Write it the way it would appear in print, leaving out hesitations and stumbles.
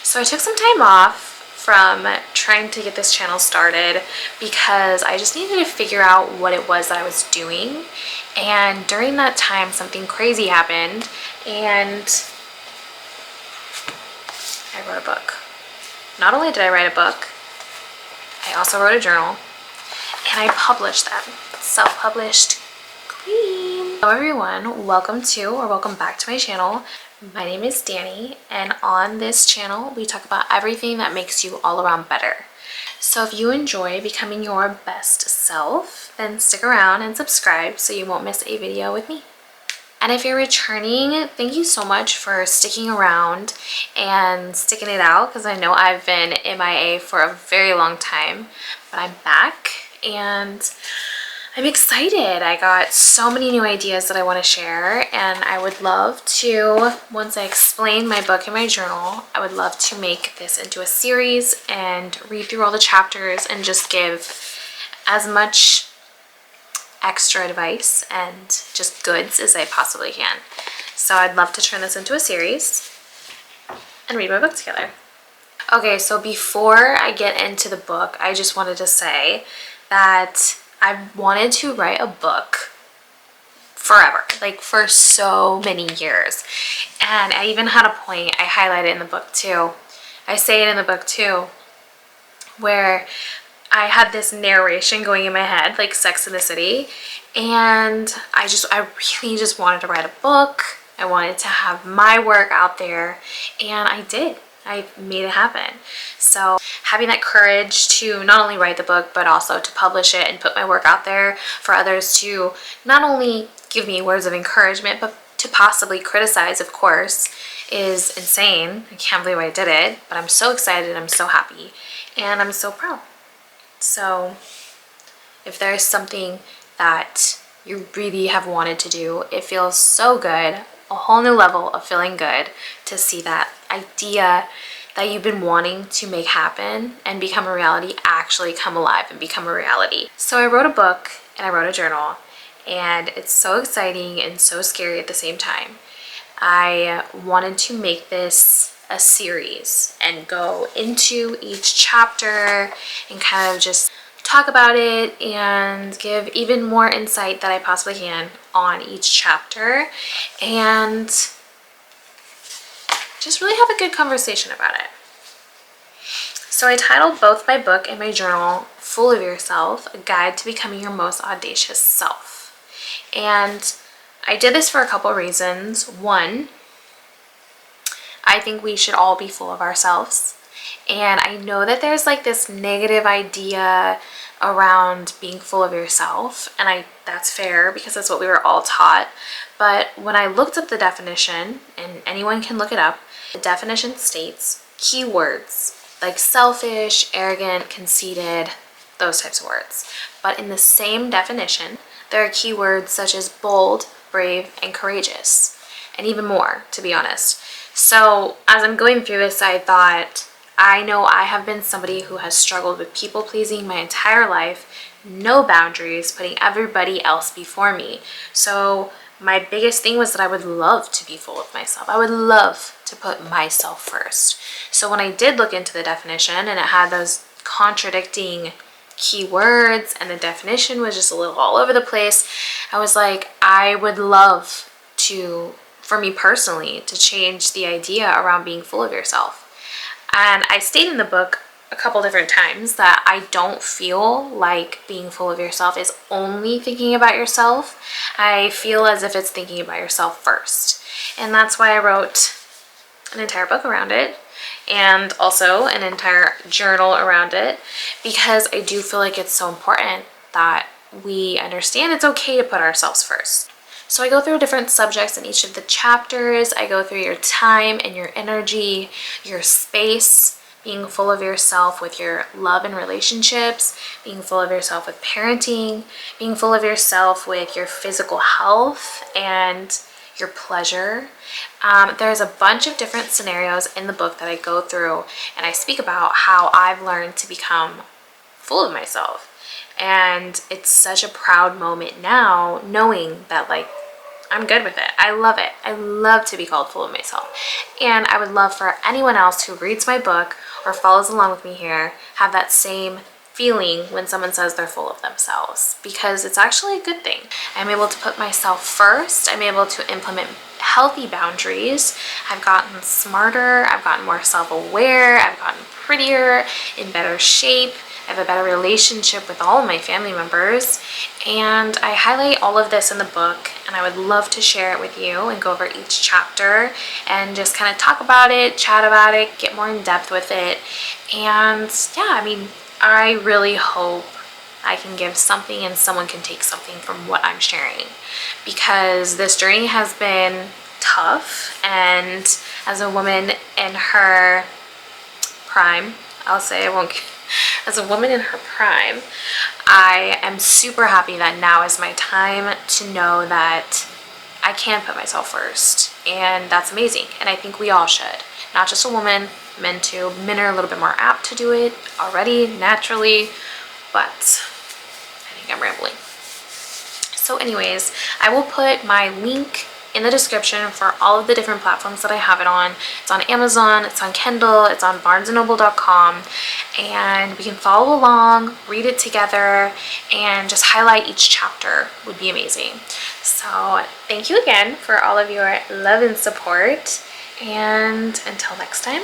So I took some time off from trying to get this channel started because I just needed to figure out what it was that I was doing. And during that time, something crazy happened and I wrote a book. Not only did I write a book, I also wrote a journal and I published them. Self-published queen. Hello everyone, welcome back to my channel. My name is Danny, and on this channel we talk about everything that makes you all around better. So if you enjoy becoming your best self, then stick around and subscribe so you won't miss a video with me. And if you're returning, thank you so much for sticking around and sticking it out, because I know I've been MIA for a very long time, but I'm back and I'm excited. I got so many new ideas that I want to share, and I would love to, once I explain my book and my journal, I would love to make this into a series and read through all the chapters and just give as much extra advice and just goods as I possibly can. So I'd love to turn this into a series and read my book together. Okay, so before I get into the book, I just wanted to say that I wanted to write a book forever, like for so many years. And I even had a point, I highlight it in the book too. I say it in the book too, where I had this narration going in my head, like Sex and the City. And I really just wanted to write a book. I wanted to have my work out there, and I did. I made it happen. So having that courage to not only write the book, but also to publish it and put my work out there for others to not only give me words of encouragement, but to possibly criticize, of course, is insane. I can't believe I did it, but I'm so excited, I'm so happy, and I'm so proud. So if there's something that you really have wanted to do, it feels so good, a whole new level of feeling good to see that idea that you've been wanting to make happen and become a reality actually come alive and become a reality. So I wrote a book and I wrote a journal, and it's so exciting and so scary at the same time. I wanted to make this a series and go into each chapter and kind of just talk about it and give even more insight that I possibly can on each chapter, and just really have a good conversation about it. So I titled both my book and my journal Full of Yourself, A Guide to Becoming Your Most Audacious Self. And I did this for a couple reasons. One, I think we should all be full of ourselves. And I know that there's like this negative idea around being full of yourself, and that's fair because that's what we were all taught. But when I looked up the definition, and anyone can look it up, the definition states keywords like selfish, arrogant, conceited, those types of words. But in the same definition, there are keywords such as bold, brave, and courageous, and even more, to be honest. So as I'm going through this, I thought, I know I have been somebody who has struggled with people pleasing my entire life, no boundaries, putting everybody else before me. So my biggest thing was that I would love to be full of myself. I would love to put myself first. So when I did look into the definition and it had those contradicting keywords and the definition was just a little all over the place, I was like, I would love to, for me personally, to change the idea around being full of yourself. And I state in the book a couple different times that I don't feel like being full of yourself is only thinking about yourself. I feel as if it's thinking about yourself first. And that's why I wrote an entire book around it, and also an entire journal around it, because I do feel like it's so important that we understand it's okay to put ourselves first. So I go through different subjects in each of the chapters. I go through your time and your energy, your space, being full of yourself with your love and relationships, being full of yourself with parenting, being full of yourself with your physical health and your pleasure. There's a bunch of different scenarios in the book that I go through, and I speak about how I've learned to become full of myself. And it's such a proud moment now, knowing that like I'm good with it. I love it. I love to be called full of myself. And I would love for anyone else who reads my book or follows along with me here have that same feeling when someone says they're full of themselves, because it's actually a good thing. I'm able to put myself first. I'm able to implement healthy boundaries. I've gotten smarter. I've gotten more self-aware. I've gotten prettier, in better shape. I have a better relationship with all of my family members, and I highlight all of this in the book, and I would love to share it with you and go over each chapter and just kind of talk about it, chat about it, get more in depth with it. And yeah, I mean, I really hope I can give something and someone can take something from what I'm sharing, because this journey has been tough, and as a woman in her prime, I'll say, I won't, as a woman in her prime, I am super happy that now is my time to know that I can put myself first, and that's amazing. And I think we all should, not just a woman, men too. Men are a little bit more apt to do it already naturally, but I think I'm rambling. So anyways, I will put my link in the description for all of the different platforms that I have it on. It's on Amazon, it's on Kindle, it's on barnesandnoble.com, and we can follow along, read it together, and just highlight each chapter would be amazing. So thank you again for all of your love and support, and until next time,